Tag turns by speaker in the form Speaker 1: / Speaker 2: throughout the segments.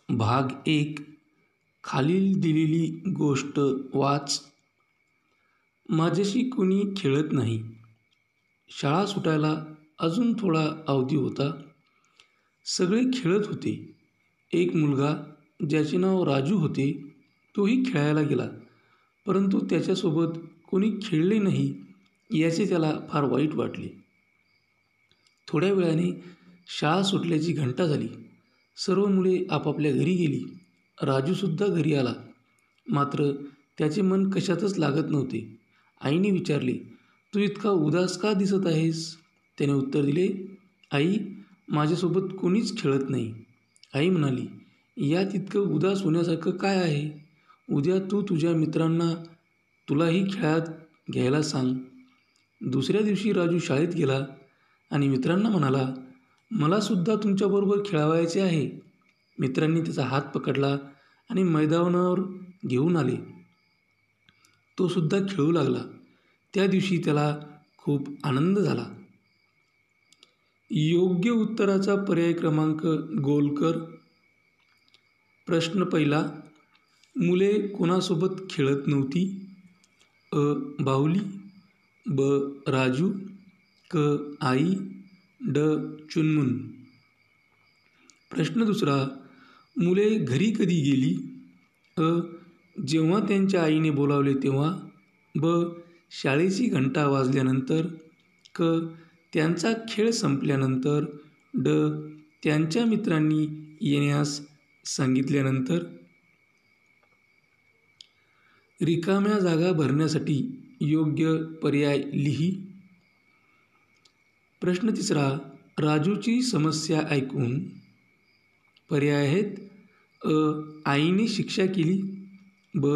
Speaker 1: भाग 1 खालील दिलेली गोष्ट वाच. माझ्याशी कुणी खेळत नाही. शाळा सुटायला अजून थोडा अवधी होता. सगळे खेळत होते. एक मुलगा ज्याचे नाव राजू होते तोही खेळायला गेला, परंतु त्याच्यासोबत कोणी खेळले नाही याचे त्याला फार वाईट वाटले. थोड्या वेळाने शाळा सुटल्याची घंटा झाली. सर्व मुले आपापल्या घरी गेली. राजूसुद्धा घरी आला, मात्र त्याचे मन कशातच लागत नव्हते. आईने विचारले, तू इतका उदास का दिसत आहेस? त्याने उत्तर दिले, आई, माझ्यासोबत कोणीच खेळत नाही. आई म्हणाली, यात इतकं उदास होण्यासारखं काय आहे? उद्या तू तुझ्या मित्रांना तुलाही खेळात घ्यायला सांग. दुसऱ्या दिवशी राजू शाळेत गेला आणि मित्रांना म्हणाला, मलासुद्धा तुमच्याबरोबर खेळावयाचे आहे. मित्रांनी त्याचा हात पकडला आणि मैदानावर घेऊन आले. तो सुद्धा खेळू लागला. त्या दिवशी त्याला खूप आनंद झाला. योग्य उत्तराचा पर्याय क्रमांक गोल कर. प्रश्न पहिला, मुले कोणासोबत खेळत नव्हती? अ. बाहुली, ब. राजू, क. आई, ड. चुनमुन. प्रश्न दुसरा, मुले घरी कधी गेली? अ. जेव्हा त्यांच्या आईने बोलावले तेव्हा, ब. शाळेची घंटा वाजल्यानंतर, क. त्यांचा खेळ संपल्यानंतर, ड. त्यांच्या मित्रांनी येण्यास सांगितल्यानंतर. रिकाम्या जागा भरण्यासाठी योग्य पर्याय लिही. प्रश्न तिसरा, राजूची समस्या ऐकून. पर्याय आहेत, अ. आईने शिक्षा केली, ब.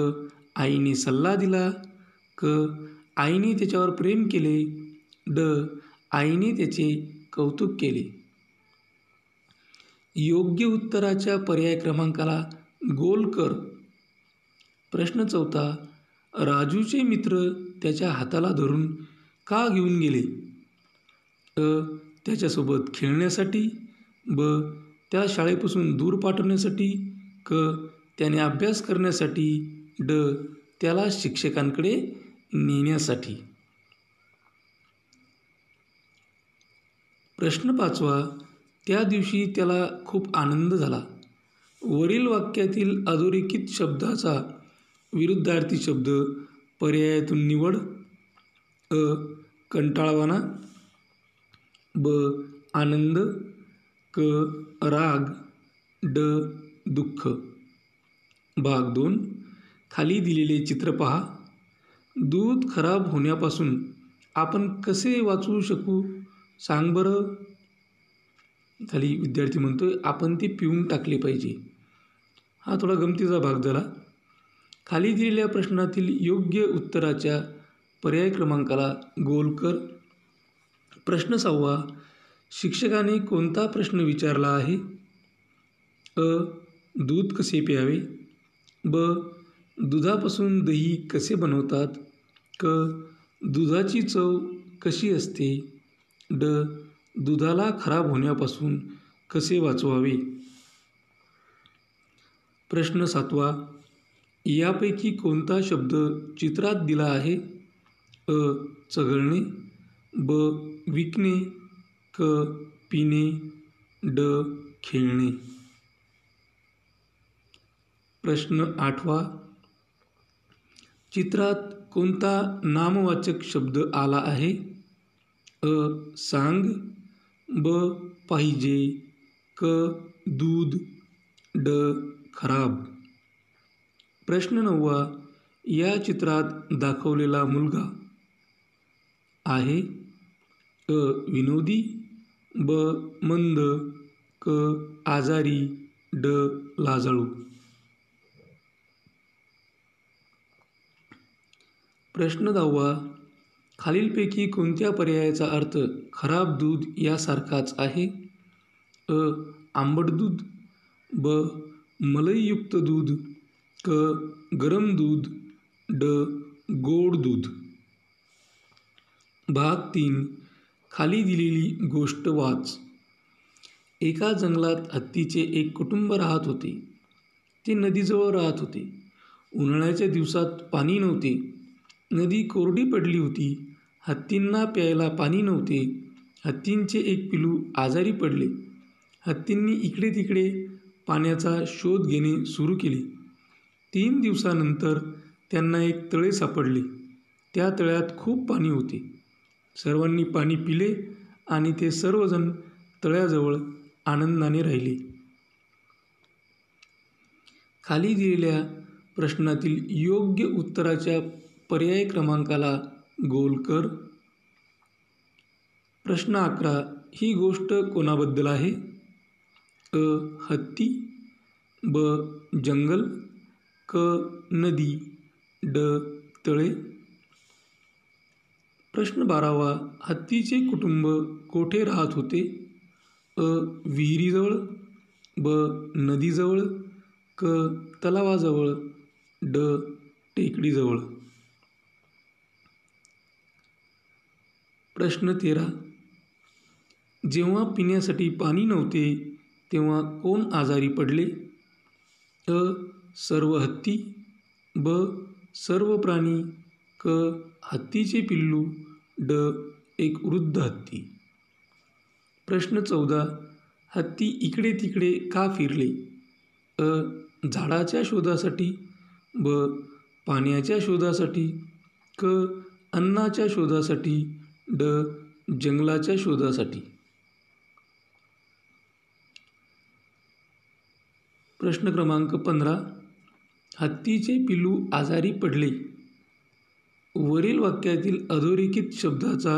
Speaker 1: आईने सल्ला दिला, क. आईने त्याच्यावर प्रेम केले, ड. आईने त्याचे कौतुक केले. योग्य उत्तराच्या पर्याय क्रमांकाला गोल कर. प्रश्न चौथा, राजूचे मित्र त्याच्या हाताला धरून का घेऊन गेले? अ. त्याच्यासोबत खेळण्यासाठी, ब. त्याला शाळेपासून दूर पाठवण्यासाठी, क. त्याने अभ्यास करण्यासाठी, ड. त्याला शिक्षकांकडे नेण्यासाठी. प्रश्न पाचवा, त्या दिवशी त्याला खूप आनंद झाला. वरील वाक्यातील अधोरेखित शब्दाचा विरुद्धार्थी शब्द पर्यायातून निवड. अ. कंटाळवाणा, ब. आनंद, क. राग, ड. दुःख. भाग 2, खाली दिलेले चित्र पहा. दूध खराब होण्यापासून आपण कसे वाचवू शकू सांग बरं. खाली विद्यार्थी म्हणतोय आपण ते पिऊन टाकले पाहिजे. हा थोडा गमतीचा भाग झाला. खाली दिलेल्या प्रश्नातील योग्य उत्तराच्या पर्याय क्रमांकाला गोल कर. प्रश्न 6, शिक्षकाने कोणता प्रश्न विचारला आहे? अ. दूध कसे प्यावे, ब. दुधापासून दही कसे बनवतात, क. दुधाची चव कशी असते, ड. दुधाला खराब होण्यापासून कसे वाचवावे. प्रश्न 7, यापैकी कोणता शब्द चित्रात दिला आहे? अ. चघळणे, ब. विकणे, क. पिणे, ड. खेळणे. प्रश्न 8, चित्रात कोणता नामवाचक शब्द आला आहे? अ. सांग, ब. पाहिजे, क. दूध, ड. खराब. प्रश्न 9, या चित्रात दाखवलेला मुलगा आहे? अ. विनोदी, ब. मंद, क. आजारी, ड. लाजाळू. प्रश्न 10, खालीलपैकी कोणत्या पर्यायाचा अर्थ खराब दूध यासारखाच आहे? अ. आंबट दूध, ब. मलईयुक्त दूध, क. गरम दूध, ड. गोड दूध. भाग 3, खाली दिलेली गोष्ट वाच. एका जंगलात हत्तीचे एक कुटुंब राहत होते. ते नदीजवळ राहत होते. उन्हाळ्याच्या दिवसात पाणी नव्हते. नदी कोरडी पडली होती. हत्तींना प्यायला पाणी नव्हते. हत्तींचे एक पिलू आजारी पडले. हत्तींनी इकडे तिकडे पाण्याचा शोध घेणे सुरू केले. 3 दिवसानंतर त्यांना एक तळे सापडले. त्या तळ्यात खूप पाणी होते. सर्वांनी पाणी पिले आणि ते सर्वजण तळ्याजवळ आनंदाने राहिले. खाली दिलेल्या प्रश्नातील योग्य उत्तराच्या पर्याय क्रमांकाला गोल कर. प्रश्न 11. ही गोष्ट कोणाबद्दल आहे? अ. हत्ती, ब. जंगल, क. नदी, ड. तळे. प्रश्न 12. हत्तीचे कुटुंब कोठे राहत होते? अ. विहिरीजवळ, ब. नदीजवळ, क. तलावाजवळ, ड. टेकडीजवळ. प्रश्न 13. जेव्हा पिण्यासाठी पाणी नव्हते तेव्हा कोण आजारी पडले? अ. सर्व हत्ती, ब. सर्व प्राणी, क. हत्तीचे पिल्लू, ड. एक वृद्ध हत्ती. प्रश्न 14. हत्ती इकडे तिकडे का फिरले? अ. झाडाच्या शोधासाठी, ब. पाण्याच्या शोधासाठी, क. अन्नाच्या शोधासाठी, ड. जंगलाच्या शोधासाठी. प्रश्न क्रमांक 15. हत्तीचे पिलू आजारी पडले. वरील वाक्यातील अधोरेखित शब्दाचा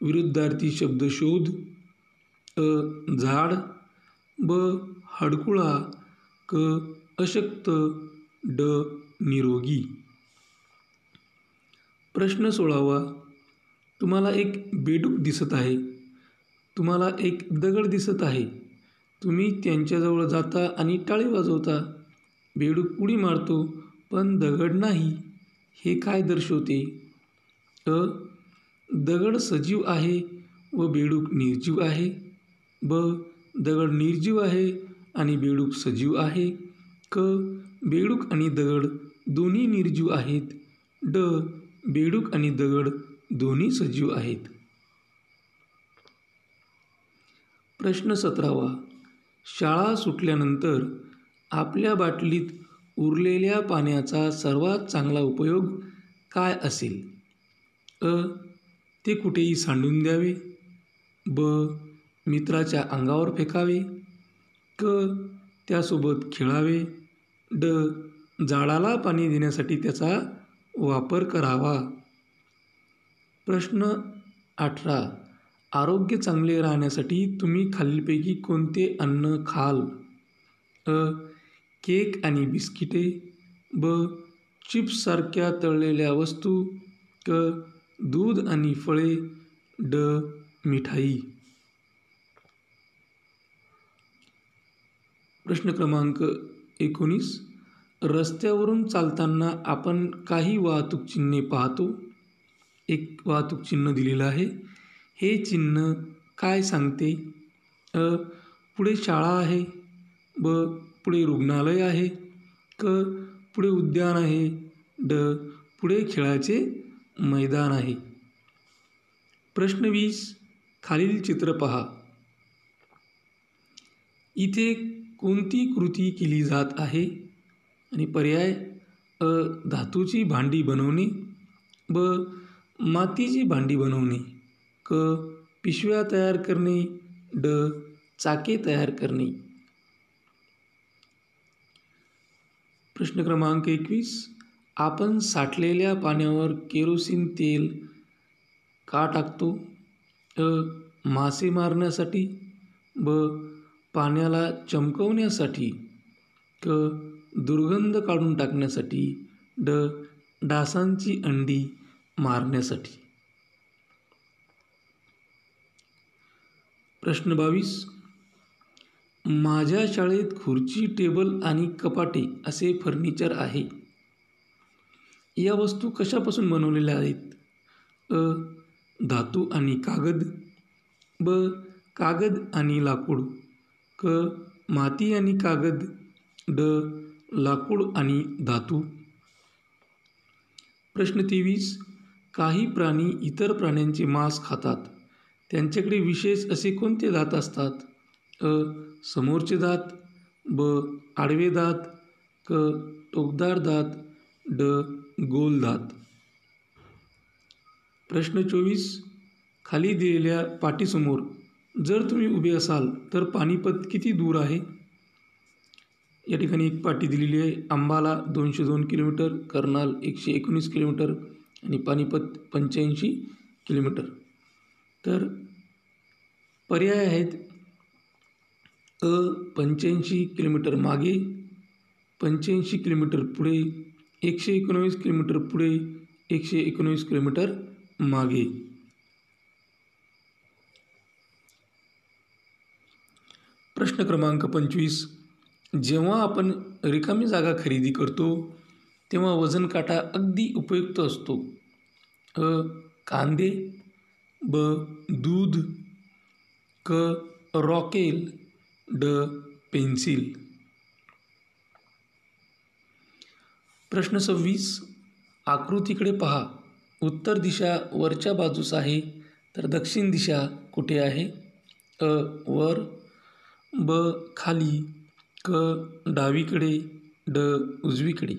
Speaker 1: विरुद्धार्थी शब्द शोध. अ. झाड, ब. हडकुळा, क. अशक्त, ड. निरोगी. प्रश्न 16. तुम्हाला एक बेडूक दिसत आहे. तुम्हाला एक दगड दिसत आहे. तुम्ही त्यांच्याजवळ जाता आणि टाळी वाजवता. बेडूक उडी मारतो पण दगड नाही. हे काय दर्शवते? अ. दगड सजीव आहे व बेडूक निर्जीव आहे, ब. दगड निर्जीव आहे आणि बेडूक सजीव आहे, क. बेडूक आणि दगड दोन्ही निर्जीव आहेत, ड. बेडूक आणि दगड दोन्ही सजीव आहेत. प्रश्न 17. शाळा सुटल्यानंतर आपल्या बाटलीत उरलेल्या पाण्याचा सर्वात चांगला उपयोग काय असेल? अ. ते कुठेही सांडून द्यावे, ब. मित्राच्या अंगावर फेकावे, क. त्यासोबत खेळावे, ड. झाडाला पाणी देण्यासाठी त्याचा वापर करावा. प्रश्न 18. आरोग्य चांगले राहण्यासाठी तुम्ही खालीलपैकी कोणते अन्न खाल? अ. केक आणि बिस्किटे, ब. चिप्ससारख्या तळलेल्या वस्तू, क. दूध आणि फळे, ड. मिठाई. प्रश्न क्रमांक 19. रस्त्यावरून चालताना आपण काही वाहतूक चिन्हे पाहतो. एक वाहतूक चिन्ह दिलेलं आहे. हे चिन्ह काय सांगते? अ. पुढे शाळा आहे, ब. पुढे रुग्णालय आहे, क. पुढे उद्यान आहे, ड. पुढे खेळाचे मैदान आहे. प्रश्न 20. खालील चित्र पहा. इथे कोणती कृती केली जात आहे? आणि पर्याय: अ. धातूची भांडी बनवणे, ब. मातीची भांडी बनवणे, क. पिशव्या तयार करणे, ड. चाके तयार करणे. प्रश्न क्रमांक 21. आपण साठलेल्या पाण्यावर केरोसिन तेल का टाकतो? अ. मासे मारण्यासाठी, ब. पाण्याला चमकवण्यासाठी, क. दुर्गंध काढून टाकण्यासाठी, ड. डासांची अंडी मारण्यासाठी. प्रश्न 22. माझ्या शाळेत खुर्ची, टेबल आणि कपाटे असे फर्निचर आहे. या वस्तू कशापासून बनवलेल्या आहेत? अ. धातू आणि कागद, ब. कागद आणि लाकूड, क. माती आणि कागद, ड. लाकूड आणि धातू. प्रश्न 23. काही प्राणी इतर प्राण्यांचे मांस खातात. त्यांच्याकडे विशेष असे कोणते दात असतात? अ. समोरचे दात, ब. आडवे दात, क. टोकदार दात, ड. गोल दात. प्रश्न 24. खाली दिलेल्या पाटीसमोर जर तुम्ही उभे असाल तर पानिपत किती दूर आहे? या ठिकाणी एक पाटी दिलेली आहे. अंबाला 202 किलोमीटर, कर्नाल 119 किलोमीटर आणि पानिपत 85 किलोमीटर. तर पर्याय आहेत अ. 85 किलोमीटर मागे, 85 किलोमीटर पुढे, 119 किलोमीटर पुढे, 119 किलोमीटर मागे. प्रश्न क्रमांक 25. जेव्हा आपण रिकामी जागा खरेदी करतो तेव्हा वजन काटा अगदी उपयुक्त असतो. अ. कांदे, ब. दूध, क. रॉकेल, ड. पेन्सिल. प्रश्न 26. आकृतीकडे पहा. उत्तर दिशा वरच्या बाजूस आहे तर दक्षिण दिशा कुठे आहे? अ. वर, ब. खाली, क. डावीकडे, ड. उजवीकडे.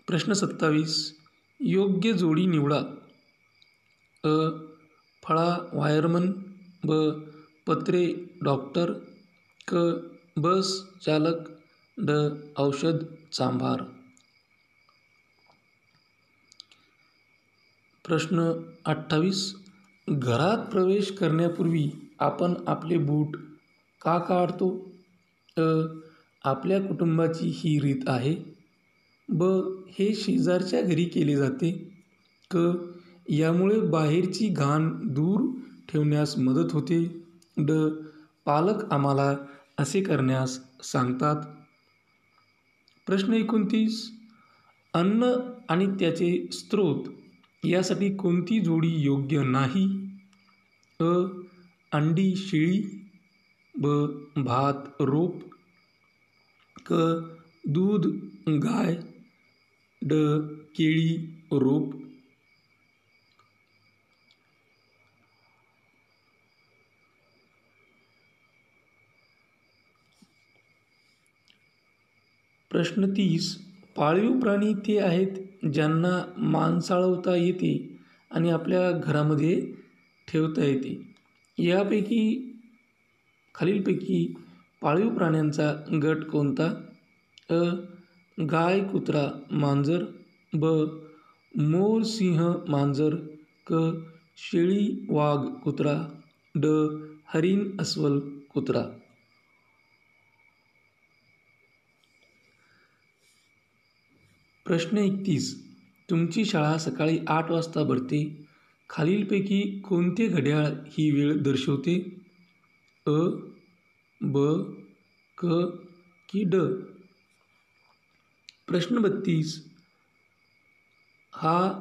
Speaker 1: प्रश्न 27. योग्य जोडी निवडा. अ. फळा वायरमन, ब. पत्रे डॉक्टर, क. बस चालक, ड. औषध चांभार. प्रश्न 28. घरात प्रवेश करण्यापूर्वी आपण आपले बूट का काढतो? अ. आपल्या कुटुंबाची ही रीत आहे, ब. हे शेजारच्या घरी केले जाते, क. यामुळे बाहेरची घाण दूर ठेवण्यास मदत होते, ड. पालक आम्हाला असे करण्यास सांगतात. प्रश्न 29. अन्न आणि त्याचे स्रोत यासाठी कोणती जोडी योग्य नाही? अ. अंडी शेळी, ब. भात रोप, क. दूध गाय, ड. केळी रोप. प्रश्न 30. पाळीव प्राणी ते आहेत ज्यांना मांसाळवता येते आणि आपल्या घरामध्ये ठेवता येते. यापैकी खालीलपैकी पाळीव प्राण्यांचा गट कोणता? अ. गाय कुत्रा मांजर, ब. मोर सिंह मांजर, क. शेळी वाघ कुत्रा, ड. हरिण अस्वल कुत्रा. प्रश्न 31. तुमची शाळा सकाळी 8 वाजता भरते. खालीलपैकी कोणते घड्याळ ही वेळ दर्शवते? अ. ब. क. की ड. प्रश्न 32. हा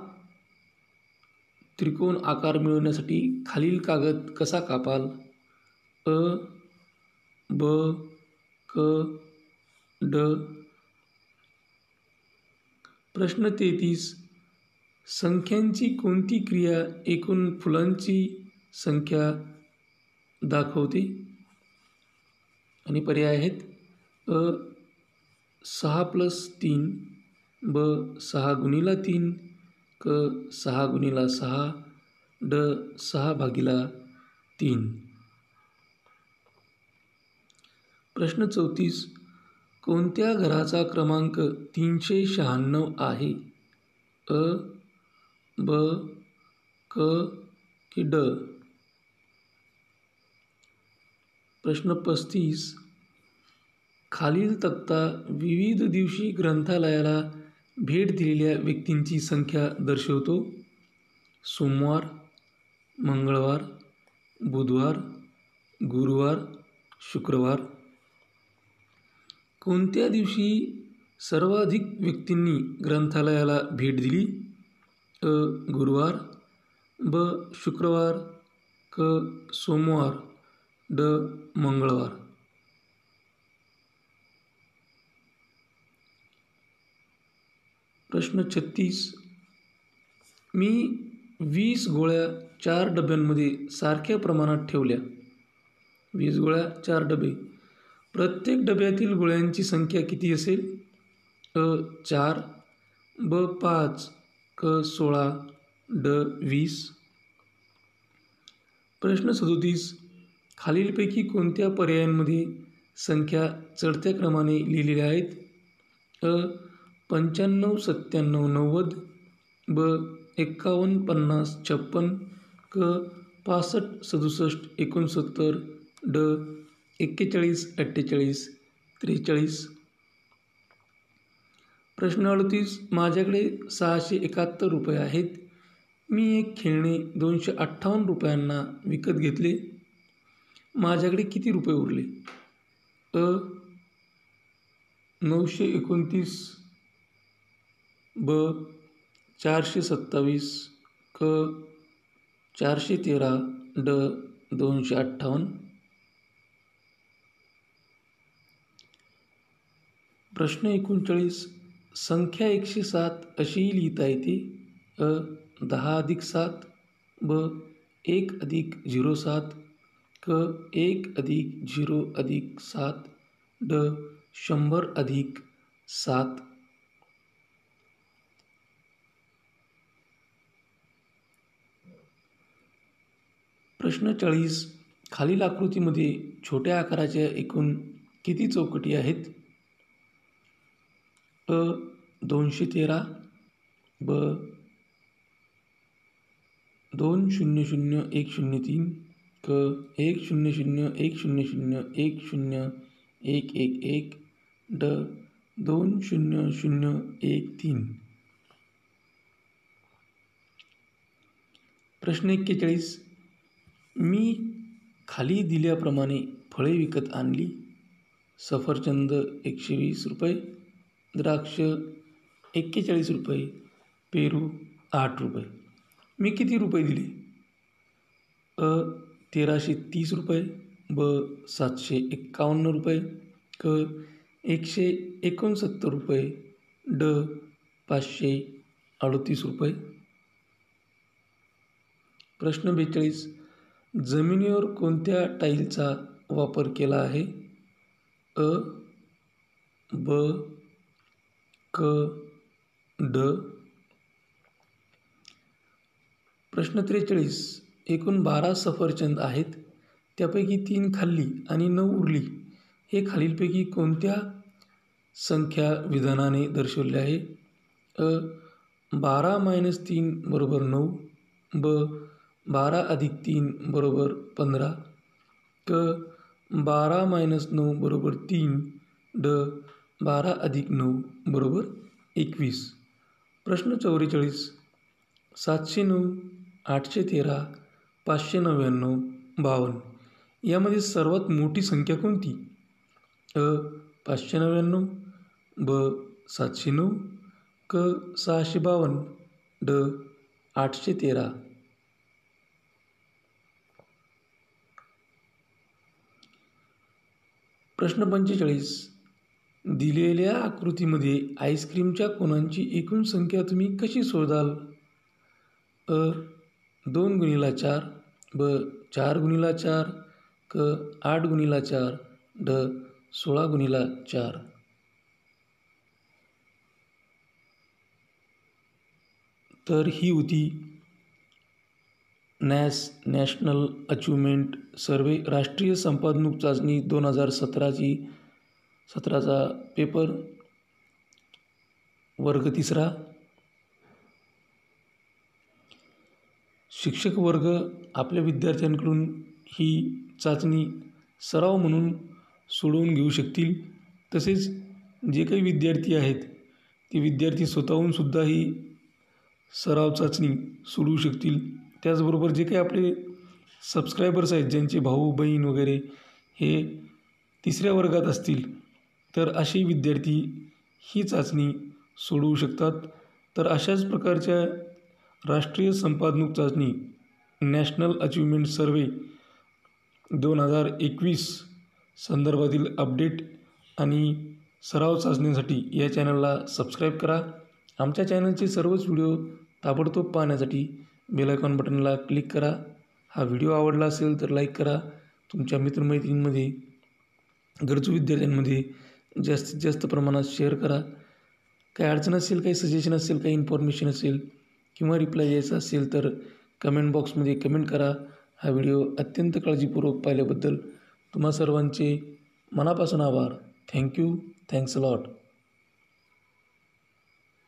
Speaker 1: त्रिकोण आकार मिळवण्यासाठी खालील कागद कसा कापाल? अ. ब. क. ड. प्रश्न 33. संख्यांची कोणती क्रिया एकूण फुलांची संख्या दाखवते? आणि पर्याय आहेत अ. 6+3, ब. 6×3, क. 6×6, ड. 6/3. प्रश्न 34. कोणत्या घराचा क्रमांक 396 आहे? अ. ब. क. की ड. प्रश्न 35. खालील तक्ता विविध दिवशी ग्रंथालयाला भेट दिलेल्या व्यक्तींची संख्या दर्शवतो. सोमवार, मंगळवार, बुधवार, गुरुवार, शुक्रवार. कोणत्या दिवशी सर्वाधिक व्यक्तींनी ग्रंथालयाला भेट दिली? अ. गुरुवार, ब. शुक्रवार, क. सोमवार, ड. मंगळवार. प्रश्न 36. मी 20 गोळ्या 4 डब्यांमध्ये सारख्या प्रमाणात ठेवल्या. 20 गोळ्या 4 डबे. प्रत्येक डब्यातील गोळ्यांची संख्या किती असेल? अ 4, ब 5, क 16, ड 20. प्रश्न 37. खालीलपैकी कोणत्या पर्यायांमध्ये संख्या चढत्या क्रमाने लिहिलेल्या आहेत? अ 95, 97, 90, ब 51, 50, 56, क 65, 67, 69, ड 41, 48, 43. प्रश्न 38. माझ्याकडे 671 रुपये आहेत. मी एक खेळणे 258 रुपयांना विकत घेतले. माझ्याकडे किती रुपये उरले? अ 929, ब 427, क 413, ड 258. प्रश्न 39. संख्या 107 अशीही लिहिता येते. अ 10 अधिक 7, ब 1 अधिक 07, क 1 अधिक 0 अधिक 7, ड 100 अधिक 7. प्रश्न 40. खालील आकृतीमध्ये छोट्या आकाराच्या एकूण किती चौकटी आहेत? अ 213, ब 200103, क 10010010111, ड 20013. प्रश्न 41. मी खाली दिल्याप्रमाणे फळे विकत आणली. सफरचंद 120 रुपये, द्राक्ष 41 रुपये, पेरू 8 रुपये. मी किती रुपये दिले? अ 1330 रुपये, ब 751 रुपये, क 169 रुपये, ड 538 रुपये. प्रश्न 42. जमिनीवर कोणत्या टाईलचा वापर केला आहे? अ ब क ड. प्रश्न 43. एकूण 12 सफरचंद आहेत. त्यापैकी 3 खाल्ली आणि 9 उरली. हे खालीलपैकी कोणत्या संख्या विधानाने दर्शवले आहे? अ 12 - 3 = 9, ब 12 + 3 = 15, क 12 - 9 = 3, ड 12 + 9 = 21. प्रश्न 44. 709, 813, 599, 52 यामध्ये सर्वात मोठी संख्या कोणती? अ 599, ब 709, क 652, ड 813. प्रश्न 45. दिलेल्या आकृतीमध्ये आईस्क्रीमच्या कोनांची एकूण संख्या तुम्ही कशी शोधाल? अ 2 × 4, ब 4 × 4, क 8 × 4, ड 16 × 4. तर ही होती नॅशनल अचिव्हमेंट सर्वे राष्ट्रीय संपादन चाचणी 2017चा पेपर वर्ग 3. शिक्षक वर्ग आपल्या विद्यार्थ्यांकडून ही चाचणी सराव म्हणून सोडवून घेऊ शकतील. तसेच जे काही विद्यार्थी आहेत ते विद्यार्थी स्वतःहूनसुद्धा ही सराव चाचणी सोडवू शकतील. त्याचबरोबर जे काही आपले सबस्क्रायबर्स आहेत, ज्यांचे भाऊ बहीण वगैरे हे 3ऱ्या वर्गात असतील, तर असे विद्यार्थी ही चाचणी सोडवू शकतात. तर अशाच प्रकारच्या राष्ट्रीय संपादन चाचणी नॅशनल अचिव्हमेंट सर्वे 2021 संदर्भातील अपडेट आणि सराव चाचणीसाठी या चॅनलला सबस्क्राईब करा आमच्या चॅनलचे सर्वच व्हिडिओ ताबडतोब पाहण्यासाठी बेल आयकॉन बटनला क्लिक करा. हा व्हिडिओ आवडला असेल तर लाईक करा. तुमच्या मित्रमैत्रिणींमध्ये, गरजू विद्यार्थ्यांमध्ये जास्तीत जास्त प्रमाणात शेअर करा. काही अडचण असेल, काही सजेशन असेल, काही इन्फॉर्मेशन असेल किंवा रिप्लाय द्यायचा असेल तर कमेंट बॉक्समध्ये कमेंट करा. हा व्हिडिओ अत्यंत काळजीपूर्वक पाहिल्याबद्दल तुम्हा सर्वांचे मनापासून आभार. थँक्यू. Thanks a lot.